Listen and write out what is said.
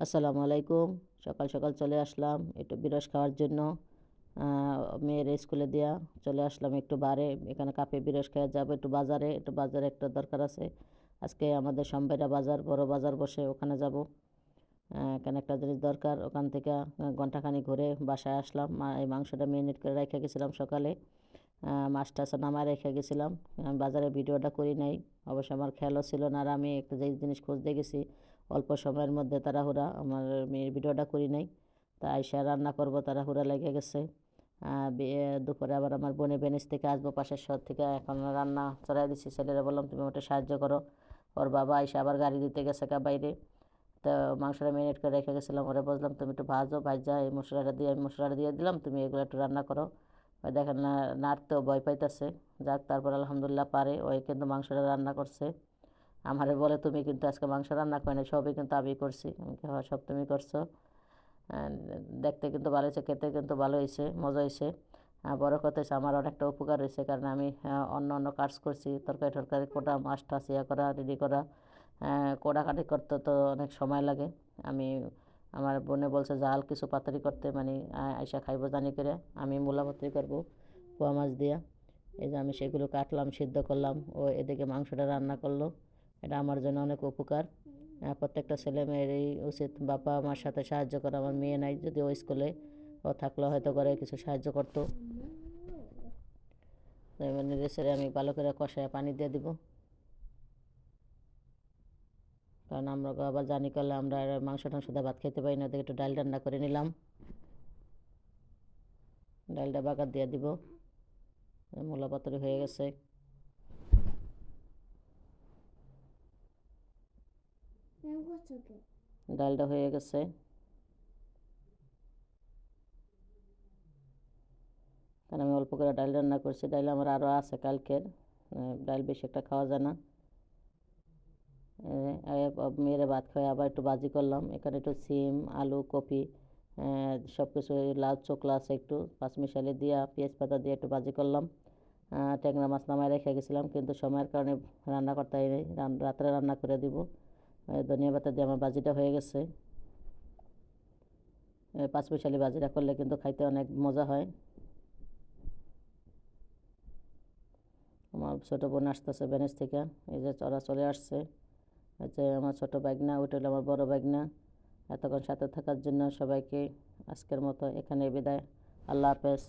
আসসালামু আলাইকুম। সকাল সকাল চলে আসলাম একটু বিরস খাওয়ার জন্য। মেয়ের স্কুলে দিয়া চলে আসলাম একটু বারে। এখানে কাপে বিরস খেয়ে যাবো একটু বাজারে। একটু বাজারে একটা দরকার আছে। আজকে আমাদের সমবাইরা বাজার, বড় বাজার বসে, ওখানে যাব। এখানে একটা জিনিস দরকার। ওখান থেকে ঘন্টাখানিক ঘুরে বাসায় আসলাম। এই মাংসটা মেরিনেট করে রেখে গেছিলাম সকালে। মাছটা নামায় রেখে গেছিলাম। আমি বাজারে ভিডিওটা করি নাই, অবশ্য আমার খেয়ালও ছিল না। আর আমি একটা যে জিনিস খুঁজতে গেছি অল্প সময়ের মধ্যে, তাড়াহুড়া, আমার মেয়ের ভিডিওটা করি নাই। তা আইসা রান্না করব, তাড়াহুড়া লেগে গেছে। দুপুরে আবার আমার বোনে বেনিস থেকে আসবো, পাশের শহর থেকে। এখন রান্না চড়াই দিচ্ছি, ছেলেরা বললাম তুমি ওটা সাহায্য করো। ওর বাবা আইসা আবার গাড়ি দিতে গেছে বাইরে। তো মাংসটা মেরিনেট করে রেখে গেছিলাম, ওরা বললাম তুমি একটু ভাজো, ভাজা এই মশলাটা দিয়ে, আমি মশলাটা দিয়ে দিলাম, তুমি এগুলো একটু রান্না করো। ওই দেখেন না, নাড়তেও ভয় পাইতেছে। যাক, তারপর আলহামদুলিল্লাহ পারে। ওই কিন্তু মাংসটা রান্না করছে। আমারে বলে তুমি কিন্তু আজকে মাংস রান্না করে না, সবই কিন্তু আমি করছি। আমি কি, হ্যাঁ, সব তুমি করছো। দেখতে কিন্তু ভালো হয়েছে, খেতে কিন্তু ভালো হয়েছে, মজা হয়েছে। বড় কথা হচ্ছে আমার অনেকটা উপকার হয়েছে, কারণ আমি অন্য অন্য কাজ করছি, তরকারি টরকারি কোটা, মাছ টাছ ইয়ে করা, রেডি করা, কোটাকাটি করতে তো অনেক সময় লাগে। আমি, আমার বোনে বলছে জাল কিছু পাতারি করতে, মানে আইসা খাইব জানি করে। আমি মূলা পাতারি করবো পোয়া মাছ দিয়া। এই যে আমি সেগুলো কাটলাম, সিদ্ধ করলাম, ও এদিকে মাংসটা রান্না করলো। এটা আমার জন্য অনেক উপকার। প্রত্যেকটা ছেলে মেয়েরই উচিত বাবা মার সাথে সাহায্য করা। আমার মেয়ে নাই, যদি ও স্কুলে ও থাকলে হয়তো করে কিছু সাহায্য করতো। নেড়ে ছেড়ে আমি ভালো করে কষায় পানি দিয়ে দিব, কারণ আমরা আবার জানি করলে আমরা মাংস টাংস দিয়ে ভাত খেতে পারি না। ওদিকে একটু ডাল রান্না করে নিলাম, ডালটা বাগার দিয়ে দিব। মূলা পাতুরি হয়ে গেছে। ডালটা হয়ে গেছে। কারণ আমি অল্প করে ডাল রান্না করছি, ডাল আমার আরও আছে কালকের। ডাল বেশি একটা খাওয়া যায় না। মেয়েরা ভাত খাওয়া, আবার একটু ভাজি করলাম। এখানে একটু সিম, আলু, কপি, সব কিছু, লাউ চোকলা আছে একটু, পাঁচমিশালি দিয়া, পেঁয়াজ পাতা দিয়ে একটু ভাজি করলাম। ট্যাংরা মাছ নামায় রেখে গেছিলাম, কিন্তু সময়ের কারণে রান্না করতে হয়নি। রাত্রে রান্না করে দিব। ধনিয়া পাতা দিয়ে আমার ভাজিটা হয়ে গেছে। পাঁচমিশালি ভাজিটা করলে কিন্তু খাইতে অনেক মজা হয়। আমার ছোটো বোন আসতেছে ভেনিস থেকে, এই যে ওরা চলে আসছে। হচ্ছে আমার ছোটো বাইগনা, ওইটা হলো আমার বড় বাইগনা। এতক্ষণ সাথে থাকার জন্য সবাইকে আজকের মতো এখানে বিদায়। আল্লাহ হাফেজ।